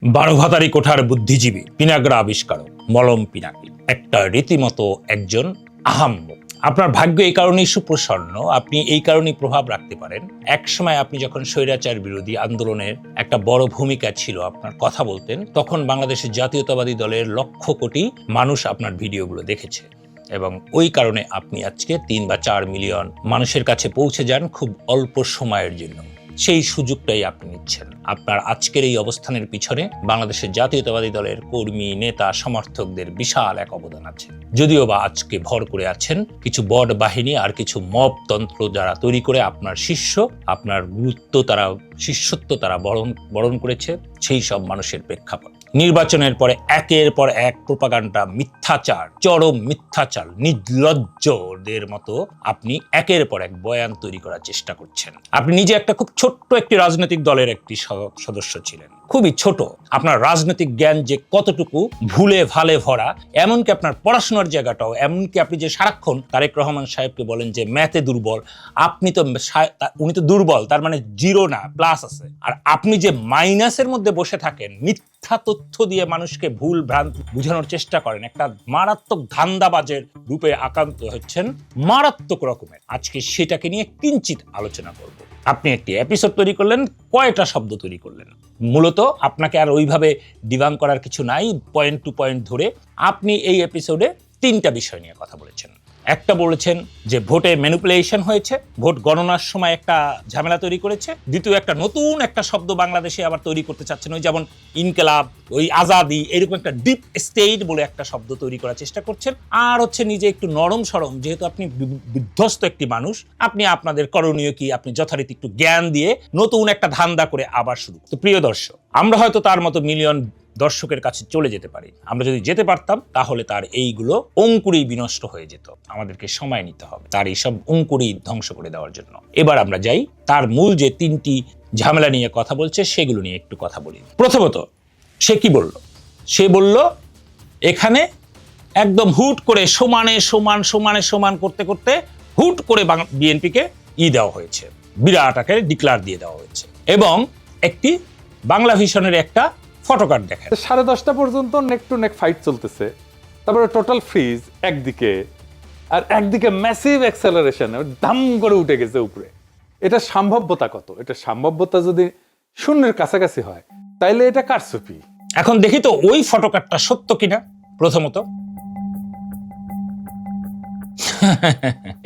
12 ভাতারি কোঠার বুদ্ধিজীবী পিনাগ্রা আবিষ্কারক মলম পিনাকি একটা রীতিমতো একজন আহাম্মক। আপনার ভাগ্য এই কারণেই সুপ্রসন্ন, আপনি এই কারণেই প্রভাব রাখতে পারেন। এক সময় আপনি যখন স্বৈরাচার বিরোধী আন্দোলনের একটা বড় ভূমিকা ছিল, আপনার কথা বলতেন, তখন বাংলাদেশের জাতীয়তাবাদী দলের লক্ষ কোটি মানুষ আপনার ভিডিওগুলো দেখেছে এবং ওই কারণে আপনি আজকে 3 বা 4 মিলিয়ন মানুষের কাছে পৌঁছে যান খুব অল্প সময়ের জন্য। সেই সুযোগটাই আপনি নিচ্ছেন। আপনার আজকের এই অবস্থানের পিছনে বাংলাদেশের জাতীয়তাবাদী দলের কর্মী, নেতা, সমর্থকদের বিশাল এক অবদান আছে। যদিও বা আজকে ভর করে আছেন কিছু বড় বাহিনী আর কিছু মব তন্ত্র যারা তৈরি করে আপনার শিষ্য, আপনার গুরুত্ব তারা, শিষ্যত্ব তারা বরণ করেছে সেই সব মানুষের প্রেক্ষাপট। নির্বাচনের পরে একের পর এক প্রোপাগান্ডা, মিথ্যাচার, চরম মিথ্যাচার, নির্লজ্জদের মতো আপনি একের পর এক বয়ান তৈরি করার চেষ্টা করছেন। আপনি নিজে একটা খুব ছোট্ট একটি রাজনৈতিক দলের একটি সদস্য ছিলেন, খুবই ছোট। আপনার রাজনৈতিক জ্ঞান যে কতটুকু ভুলে ভালে ভরা, এমনকি আপনার পড়াশোনার জায়গাটাও, এমনকি আপনি যে সারাক্ষণ তারেক রহমান সাহেবকে বলেন যে ম্যাথে দুর্বল, উনি তো দুর্বল, তার মানে 0 না, প্লাস আছে। আর আপনি যে মাইনাসের মধ্যে বসে থাকেন, মিথ্যা তথ্য দিয়ে মানুষকে ভুল ভ্রান্তি বোঝানোর চেষ্টা করেন, একটা মারাত্মক ধান্দাবাজের রূপে আক্রান্ত হচ্ছেন, মারাত্মক রকমের। আজকে সেটাকে নিয়ে কিঞ্চিত আলোচনা করব। আপনি একটি এপিসোড তৈরি করলেন, কয়টা শব্দ তৈরি করলেন। মূলত আপনাকে আর ওইভাবে ডিবাং করার কিছু নাই, পয়েন্ট টু পয়েন্ট ধরে আপনি এই এপিসোডে 3টা বিষয় নিয়ে কথা বলেছেন। একটা বলেছেন যে ভোটে ম্যানিপুলেশন হয়েছে, ভোট গণনার সময় একটা ঝামেলা তৈরি করেছে। দ্বিতীয় একটা নতুন একটা শব্দ বাংলাদেশে আবার তৈরি করতে চাচ্ছেন, ওই যেমন ইনকেলাব, ওই আজাদি, এরকম একটা ডিপ স্টেট বলে একটা শব্দ তৈরি করার চেষ্টা করছেন। আর হচ্ছে নিজে একটু নরম সরম, যেহেতু আপনি বিধ্বস্ত একটি মানুষ, আপনি আপনাদের করণীয় কি আপনি যথারীতি একটু জ্ঞান দিয়ে নতুন একটা ধান্দা করে আবার শুরু। তো প্রিয় দর্শক, আমরা হয়তো তার মতো মিলিয়ন দর্শকের কাছে চলে যেতে পারি। আমরা যদি যেতে পারতাম তাহলে তার এইগুলো অঙ্কুরেই বিনষ্ট হয়ে যেত। আমাদেরকে সময় নিতে হবে তার এইসব অঙ্কুরেই ধ্বংস করে দেওয়ার জন্য। এবার আমরা যাই তার মূল যে 3টি ঝামেলা নিয়ে কথা বলছে সেগুলো নিয়ে একটু কথা বলি। প্রথমত সে কি বলল? সে বলল এখানে একদম হুট করে সমান করতে করতে হুট করে বিএনপিকে দেওয়া হয়েছে, বিরাট আকারে ডিক্লার দিয়ে দেওয়া হয়েছে এবং একটি বাংলা ভিশনের একটা ফটোকার্ড দেখায়। 10:30 পর্যন্ত নেক টু নেক ফাইট চলতেছে, তারপরে টোটাল ফ্রিজ একদিকে, আর একদিকে ম্যাসিভ অ্যাক্সেলারেশন, দাম করে উঠে গেছে উপরে। এটা সম্ভাব্যতা কত? এটা সম্ভাব্যতা যদি 0-এর কাছাকাছি হয় তাইলে এটা কারচুপি। এখন দেখি তো ওই ফটোকার্ডটা সত্য কিনা। প্রথমত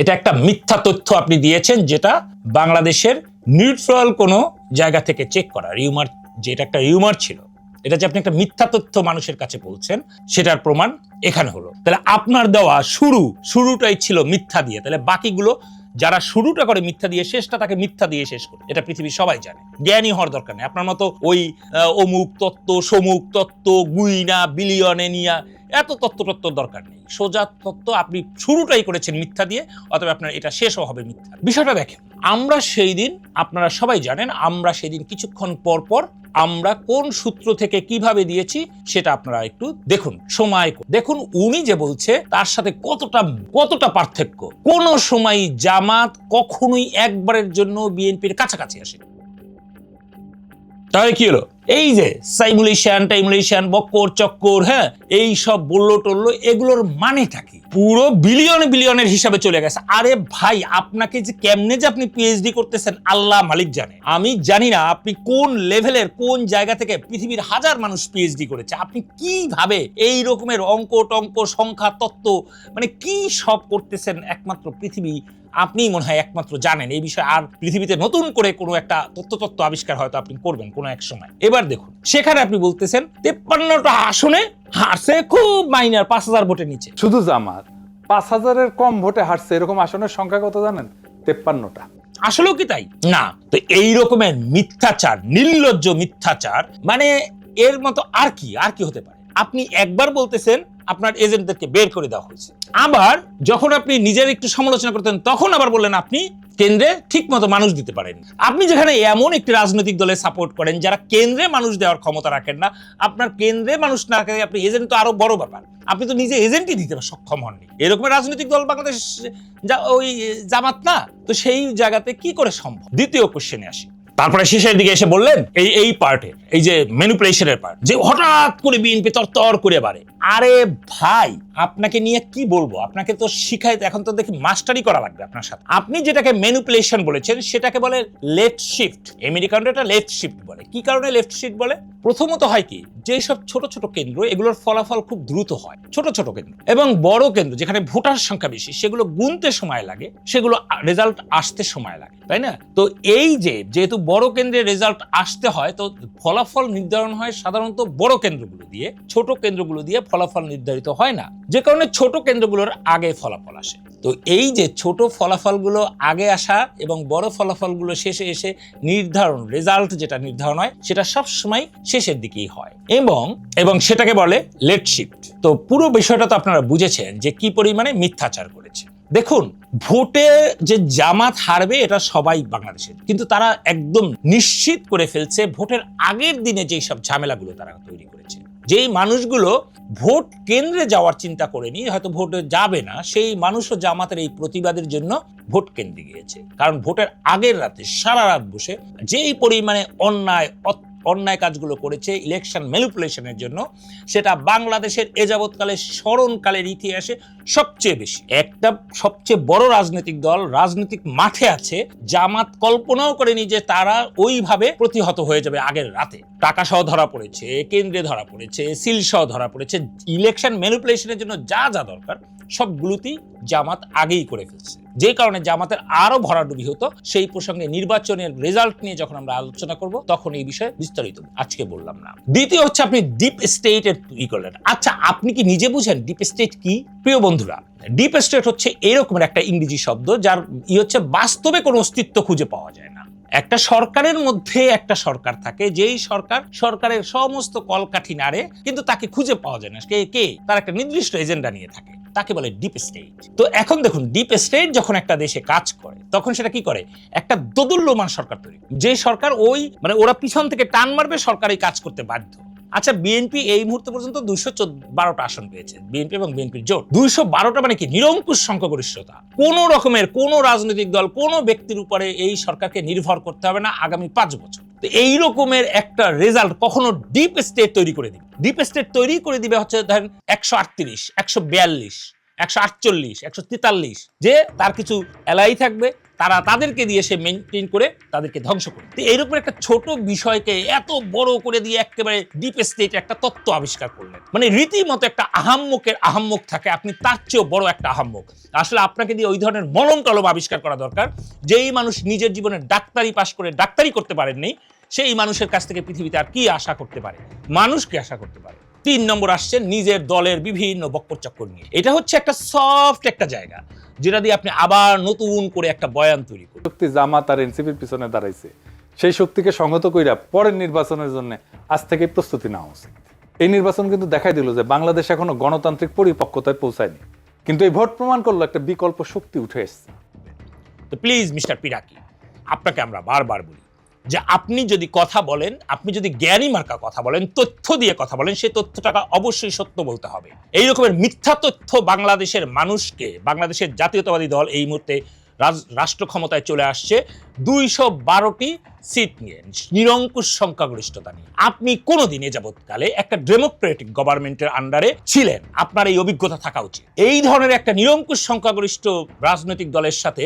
এটা একটা মিথ্যা তথ্য আপনি দিয়েছেন, যেটা বাংলাদেশের নিউট্রাল কোনো জায়গা থেকে চেক করা রিউমার, যেটা একটা রিউমার ছিল, এটা যে আপনি একটা মিথ্যা তথ্য মানুষের কাছে বলছেন সেটার প্রমাণ এখানে হলো। তাহলে আপনার দেওয়া শুরুটাই ছিল মিথ্যা দিয়ে, তাহলে বাকিগুলো যারা শুরুটা করে মিথ্যা দিয়ে, শেষটা তাকে মিথ্যা দিয়ে শেষ করে। এটা পৃথিবীর সবাই জানে, জ্ঞানী হওয়ার দরকার নেই। আপনার মতো ওই অমুক তত্ত্ব, সমুক তত্ত্ব, গুইনা, বিলিয়নে নিয়া এত তত্ত্ব দরকার নেই। সোজা তত্ত্ব, আপনি শুরুটাই করেছেন মিথ্যা দিয়ে, অথবা আপনার এটা শেষও হবে মিথ্যা। বিষয়টা দেখেন, আমরা সেই দিন, আপনারা সবাই জানেন, আমরা সেদিন কিছুক্ষণ পর পর আমরা কোন সূত্র থেকে কিভাবে দিয়েছি সেটা আপনারা একটু দেখুন, সময় দেখুন। উনি যে বলছে তার সাথে কতটা পার্থক্য। কোন সময় জামাত কখনোই একবারের জন্য বিএনপির কাছাকাছি আসে। তাহলে কি হলো? এই যে টাইমুলেশন, বক্কর চক্কর, হ্যাঁ, এই সব বললো টললো, এগুলোর মানেটা কি? পুরো বিলিয়নের হিসাবে চলে গেছে। আরে ভাই, আপনাকে যে কেমনে যে আপনি পিএইচডি করতেছেন আল্লাহ মালিক জানে। আমি জানি না আপনি কোন লেভেলের, কোন জায়গা থেকে পৃথিবীর হাজার মানুষ পিএইচডি করেছে। আপনি কিভাবে এই রকমের অঙ্ক টঙ্ক, সংখ্যা, তত্ত্ব, মানে কি সব করতেছেন, একমাত্র পৃথিবী আপনিই মনে হয় একমাত্র জানেন এই বিষয়ে। আর পৃথিবীতে নতুন করে কোনো একটা তত্ত্ব আবিষ্কার হয়তো আপনি করবেন কোনো এক সময়। এবার দেখুন, সেখানে আপনি বলতেছেন 53টা আসনে হারছে, খুব মাইনার, 5000 ভোটের নিচে। শুধু জামাত 5000-এর কম ভোটে হারছে, এরকম আসনের সংখ্যা কত জানেন? 53টা। আসলেও কি তাই? না। তো এই রকমের মিথ্যাচার, নির্লজ্জ মিথ্যাচার, মানে এর মতো আর কি হতে পারে? আপনি একবার বলতেছেন আপনার এজেন্টদেরকে বের করে দেওয়া হয়েছে, আবার যখন আপনি নিজের একটু সমালোচনা করতেন তখন আবার বললেন আপনি কেন্দ্রে ঠিক মতো মানুষ দিতে পারেন। আপনি যেখানে এমন একটি রাজনৈতিক দলে সাপোর্ট করেন যারা কেন্দ্রে মানুষ দেওয়ার ক্ষমতা রাখেন না, আপনার কেন্দ্রে মানুষ না রাখে আপনি এজেন্ট, তো আরো বড় ব্যাপার। আপনি তো নিজে এজেন্টই দিতে সক্ষম হননি। এরকম রাজনৈতিক দল বাংলাদেশ ওই জামাত না, তো সেই জায়গাতে কি করে সম্ভব? দ্বিতীয় কোশ্চেনে আসি, তারপরে শেষের দিকে এসে বললেন এই পার্টের এই যে ম্যানিপুলেশনের পার্ট, যে হঠাৎ করে বিএনপি তরতর করে বাড়ে। আরে ভাই, আপনাকে নিয়ে কি বলবো, আপনাকে তো শিখাইতে এখন তো দেখি মাস্টারি করা লাগবে আপনার সাথে। আপনি যেটাকে ম্যানিপুলেশন বলেছেন সেটাকে বলে লেফট শিফট। আমেরিকানরা এটা লেফট শিফট বলে। কি কারণে লেফট শিফট বলে? প্রথমত হয় কি, যে সব ছোট ছোট কেন্দ্র এগুলোর ফলাফল খুব দ্রুত হয়, ছোট ছোট কেন্দ্র, এবং বড় কেন্দ্র যেখানে ভোটার সংখ্যা বেশি সেগুলো গুনতে সময় লাগে, সেগুলো রেজাল্ট আসতে সময় লাগে, তাই না? তো এই যেহেতু বড় কেন্দ্রে রেজাল্ট আসতে হয়, তো ফলাফল নির্ধারণ হয় সাধারণত বড় কেন্দ্রগুলো দিয়ে, ছোট কেন্দ্রগুলো দিয়ে ফলাফল নির্ধারিত হয় না, যে কারণে ছোট কেন্দ্রগুলোর আগে ফলাফল আসে। তো এই যে ছোট ফলাফলগুলো আগে আসা এবং বড় ফলাফলগুলো শেষে এসে নির্ধারণ, রেজাল্ট যেটা নির্ধারণ হয় সেটা সব সময় শেষের দিকেই হয়, এবং সেটাকে বলে লেট শিফট। তো পুরো বিষয়টা তো আপনারা বুঝেছেন যে কি পরিমাণে মিথ্যাচার করেছে। দেখুন, ভোটে যে জামাত হারবে এটা সবাই বাংলাদেশের, কিন্তু তারা একদম নিশ্চিত করে ফেলছে ভোটের আগের দিনে যেই সব ঝামেলাগুলো তারা তৈরি করেছে। যেই মানুষগুলো ভোট কেন্দ্রে যাওয়ার চিন্তা করেনি, হয়তো ভোটে যাবে না, সেই মানুষও জামাতের এই প্রতিবাদের জন্য ভোট কেন্দ্রে গিয়েছে। কারণ ভোটের আগের রাতে সারা রাত বসে যেই পরিমাণে অন্যায় কাজগুলো করেছে ইলেকশন ম্যানিপুলেশনের জন্য, সেটা বাংলাদেশের এ যাবৎকালে স্মরণকালের ইতিহাসে সবচেয়ে বেশি। একটা সবচেয়ে বড় রাজনৈতিক দল রাজনৈতিক মাঠে আছে, জামাত কল্পনাও করেনি যে তারা ওইভাবে প্রতিহত হয়ে যাবে আগের রাতে। টাকা সহ ধরা পড়েছে, কেন্দ্রে ধরা পড়েছে, সিল সহ ধরা পড়েছে। ইলেকশন ম্যানিপুলেশনের জন্য যা যা দরকার সবগুলোতেই জামাত আগেই করে ফেলছে, যে কারণে জামাতের আরো ভরাডুবি হতো। সেই প্রসঙ্গে নির্বাচনের রেজাল্ট নিয়ে যখন আমরা আলোচনা করব তখন এই বিষয়ে বিস্তারিত আজকে বললাম না। দ্বিতীয় হচ্ছে আপনি ডিপ স্টেটের ই করলেন। আচ্ছা, আপনি কি নিজে বুঝেন ডিপ স্টেট কি? প্রিয় বন্ধুরা, ডিপ স্টেট হচ্ছে এরকমের একটা ইংরেজি শব্দ যার হচ্ছে বাস্তবে কোনো অস্তিত্ব খুঁজে পাওয়া যায় না। একটা সরকারের মধ্যে একটা সরকার থাকে, যেই সরকারের সমস্ত কলকাঠি নাড়ে, কিন্তু তাকে খুঁজে পাওয়া যায় না। কে তার একটা নির্দিষ্ট এজেন্ডা নিয়ে থাকে, তাকে বলে ডিপ স্টেট। তো এখন দেখুন, ডিপ স্টেট যখন একটা দেশে কাজ করে তখন সেটা কি করে? একটা দোদুল্যমান সরকার তৈরি, যে সরকার ওরা পিছন থেকে টান মারবে, সরকারই কাজ করতে বাধ্য। আচ্ছা, বিএনপি এই মুহূর্তে পর্যন্ত 212টা আসন পেয়েছে, বিএনপি এবং বিএনপির জোট। 212টা মানে কি? নিরঙ্কুশ সংখ্যাগরিষ্ঠতা। কোন রকমের কোন রাজনৈতিক দল, কোন ব্যক্তির উপরে এই সরকারকে নির্ভর করতে হবে না আগামী 5 বছর। তো এই রকমের একটা রেজাল্ট কখনো ডিপ স্টেট তৈরি করে দিবে? ডিপ স্টেট তৈরি করে দিবে হচ্ছে ধরেন 138, 142, 148, 143, যে তার কিছু এলাই থাকবে, তাদেরকে দিয়ে সে মেনটেন করে তাদেরকে ধ্বংস করে। তো এইরকম একটা ছোট বিষয়কে এত বড় করে দিয়ে একেবারে ডিপ স্টেট একটা তত্ত্ব আবিষ্কার করলেন। মানে রীতিমতো একটা আহাম্মক থাকে, আপনি তার চেয়েও বড় একটা আহাম্মক। আসলে আপনাকে দিয়ে ওই ধরনের মলম টলম আবিষ্কার করা দরকার। যেই মানুষ নিজের জীবনে ডাক্তারি পাশ করে ডাক্তারি করতে পারেননি, সেই মানুষের কাছ থেকে পৃথিবীতে আর কি আশা করতে পারে? মানুষকে আশা করতে পারে। 3 নম্বর আসছে নিজের দলের বিভিন্ন বক্কর নিয়ে। এটা হচ্ছে একটা সফট একটা জায়গা, যেটা দিয়ে আপনি আবার নতুন করে একটা বয়ান তৈরি করুন। শক্তি জামাত আর এনসিপির পিছনে দাঁড়াইছে, সেই শক্তিকে সংহত কইরা পরের নির্বাচনের জন্য আজ থেকে প্রস্তুতি নেওয়া উচিত। এই নির্বাচন কিন্তু দেখাই দিল যে বাংলাদেশ এখনো গণতান্ত্রিক পরিপক্কতায় পৌঁছায়নি, কিন্তু এই ভোট প্রমাণ করলো একটা বিকল্প শক্তি উঠে এসছে। তো প্লিজ মিস্টার পিনাকি, আপনাকে আমরা বারবার বলি যে আপনি যদি কথা বলেন, আপনি যদি জ্ঞানী মার্কা কথা বলেন, তথ্য দিয়ে কথা বলেন, সেই তথ্যটাকে অবশ্যই সত্য বলতে হবে। এই রকমের মিথ্যা তথ্য বাংলাদেশের মানুষকে, বাংলাদেশের জাতীয়তাবাদী দল এই মুহূর্তে রাষ্ট্র ক্ষমতায় চলে আসছে 212টি সিট নিয়ে, নিরঙ্কুশ সংখ্যাগরিষ্ঠতা নিয়ে। আপনি কোনোদিন এ যাবৎকালে একটা ডেমোক্রেটিক গভর্নমেন্টের আন্ডারে ছিলেন, আপনার এই অভিজ্ঞতা থাকা উচিত। এই ধরনের একটা নিরঙ্কুশ সংখ্যাগরিষ্ঠ রাজনৈতিক দলের সাথে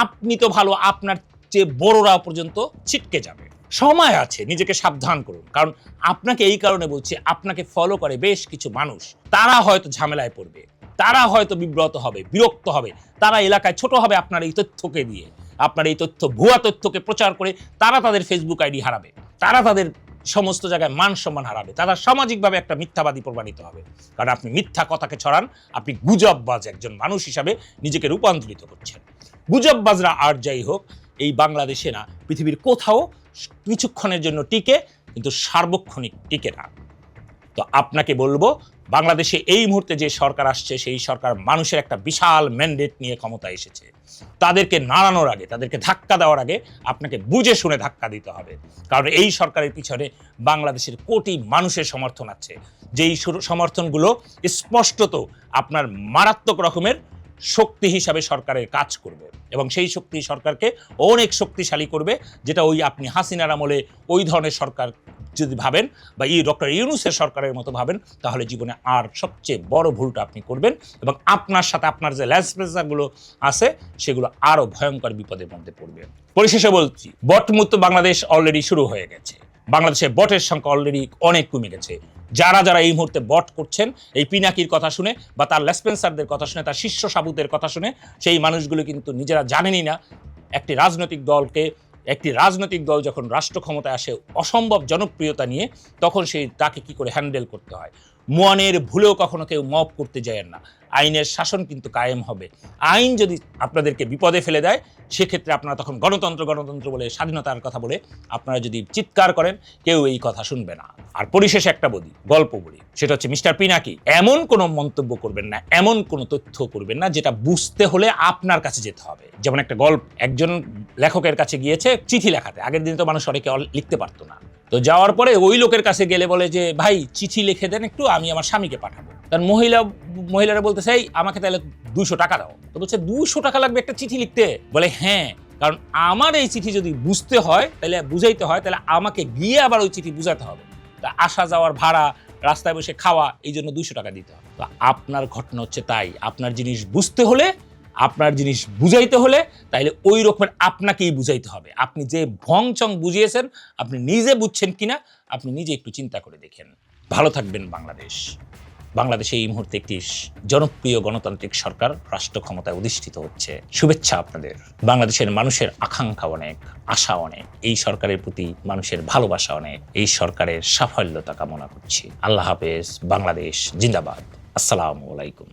আপনি তো ভালো, আপনার যে বড়রা পর্যন্ত ছিটকে যাবে। সময় আছে, নিজেকে সাবধান করুন। কারণ আপনাকে এই কারণে বলছি, আপনাকে ফলো করে বেশ কিছু মানুষ, তারা হয়তো ঝামেলায় পড়বে, তারা হয়তো বিব্রত হবে, বিরক্ত হবে, তারা এলাকায় ছোট হবে আপনার এই তথ্যকে দিয়ে। আপনার এই তথ্য, ভুয়া তথ্যকে প্রচার করে তারা তাদের ফেসবুক আইডি হারাবে, তারা তাদের সমস্ত জায়গায় মান সম্মান হারাবে, তারা সামাজিকভাবে একটা মিথ্যাবাদী প্রমাণিত হবে। কারণ আপনি মিথ্যা কথাকে ছড়ান, আপনি গুজববাজ একজন মানুষ হিসাবে নিজেকে রূপান্তরিত করছেন। গুজববাজরা আর যাই হোক, এই বাংলাদেশে না, পৃথিবীর কোথাও কিছুক্ষণের জন্য টিকে, কিন্তু সার্বক্ষণিক টিকে না। তো আপনাকে বলবো, বাংলাদেশে এই মুহূর্তে যে সরকার আসছে, সেই সরকার মানুষের একটা বিশাল ম্যান্ডেট নিয়ে ক্ষমতায় এসেছে। তাদেরকে নাড়ানোর আগে, তাদেরকে ধাক্কা দেওয়ার আগে আপনাকে বুঝে শুনে ধাক্কা দিতে হবে। কারণ এই সরকারের পিছনে বাংলাদেশের কোটি মানুষের সমর্থন আছে, যেই সমর্থনগুলো স্পষ্টত আপনার মারাত্মক রকমের শক্তি হিসাবে সরকারের কাজ করবে এবং সেই শক্তি সরকারকে অনেক শক্তিশালী করবে, যেটা ওই আপনি হাসিনার আমলে ওই ধরনের সরকার যদি ভাবেন বা ডক্টর ইউনূসের সরকারের মতো ভাবেন, তাহলে জীবনে আর সবচেয়ে বড় ভুলটা আপনি করবেন এবং আপনার সাথে আপনার যে ল্যাসপ্রেসারগুলো আছে সেগুলো আরও ভয়ঙ্কর বিপদের মধ্যে পড়বে। পরিশেষে বলছি, বটমুক্ত বাংলাদেশ অলরেডি শুরু হয়ে গেছে। বাংলাদেশে বটের সংখ্যা অলরেডি অনেক কমে গেছে। যারা যারা এই মুহূর্তে বট করছেন, এই পিনাকির কথা শুনে বা তার লেসপেন্সারদের কথা শুনে, তার শিষ্য সাবুদের কথা শুনে, সেই মানুষগুলো কিন্তু নিজেরা জানেনই না একটি রাজনৈতিক দল যখন রাষ্ট্র ক্ষমতায় আসে অসম্ভব জনপ্রিয়তা নিয়ে, তখন তাকে কি করে হ্যান্ডেল করতে হয়। মুয়ানের ভুলেও কখনো কেউ মাফ করতে যায় না। আইনের শাসন কিন্তু কায়েম হবে। আইন যদি আপনাদেরকে বিপদে ফেলে দেয়, সেক্ষেত্রে আপনারা তখন গণতন্ত্র বলে, স্বাধীনতার কথা বলে আপনারা যদি চিৎকার করেন, কেউ এই কথা শুনবে না। আর পরিশেষে একটা গল্প বলি, সেটা হচ্ছে মিস্টার পিনাকি এমন কোনো মন্তব্য করবেন না, এমন কোনো তথ্য করবেন না যেটা বুঝতে হলে আপনার কাছে যেতে হবে। যেমন একটা একজন লেখকের কাছে গিয়েছে চিঠি লেখাতে। আগের দিন তো মানুষ অনেকে লিখতে পারতো না, তো যাওয়ার পরে ওই লোকের কাছে গেলে বলে যে ভাই চিঠি লিখে দেন একটু, আমি আমার স্বামীকে পাঠাবো। তার মহিলারা বলতেছে এই আমাকে তাহলে 200 টাকা দাও। তো বলছে 200 টাকা লাগবে একটা চিঠি লিখতে? বলে হ্যাঁ, কারণ আমার এই চিঠি যদি বুঝতে হয়, তাহলে বুঝাইতে হয়, তাহলে আমাকে গিয়ে আবার ওই চিঠি বুঝাতে হবে। তা আসা যাওয়ার ভাড়া, রাস্তায় বসে খাওয়া, এই জন্য 200 টাকা দিতে হবে। তো আপনার ঘটনা হচ্ছে তাই। আপনার জিনিস বুঝতে হলে, আপনার জিনিস বুঝাইতে হলে, তাইলে ওই রকমের আপনাকেই বুঝাইতে হবে। আপনি যে ভংচং বুঝিয়েছেন, আপনি নিজে বুঝছেন কিনা আপনি নিজে একটু চিন্তা করে দেখেন। ভালো থাকবেন বাংলাদেশে এই মুহূর্তে একটি জনপ্রিয় গণতান্ত্রিক সরকার রাষ্ট্র ক্ষমতায় অধিষ্ঠিত হচ্ছে। শুভেচ্ছা আপনাদের। বাংলাদেশের মানুষের আকাঙ্ক্ষা অনেক, আশা অনেক, এই সরকারের প্রতি মানুষের ভালোবাসা অনেক। এই সরকারের সাফল্যতা কামনা করছি। আল্লাহ হাফেজ। বাংলাদেশ জিন্দাবাদ। আসসালামু আলাইকুম।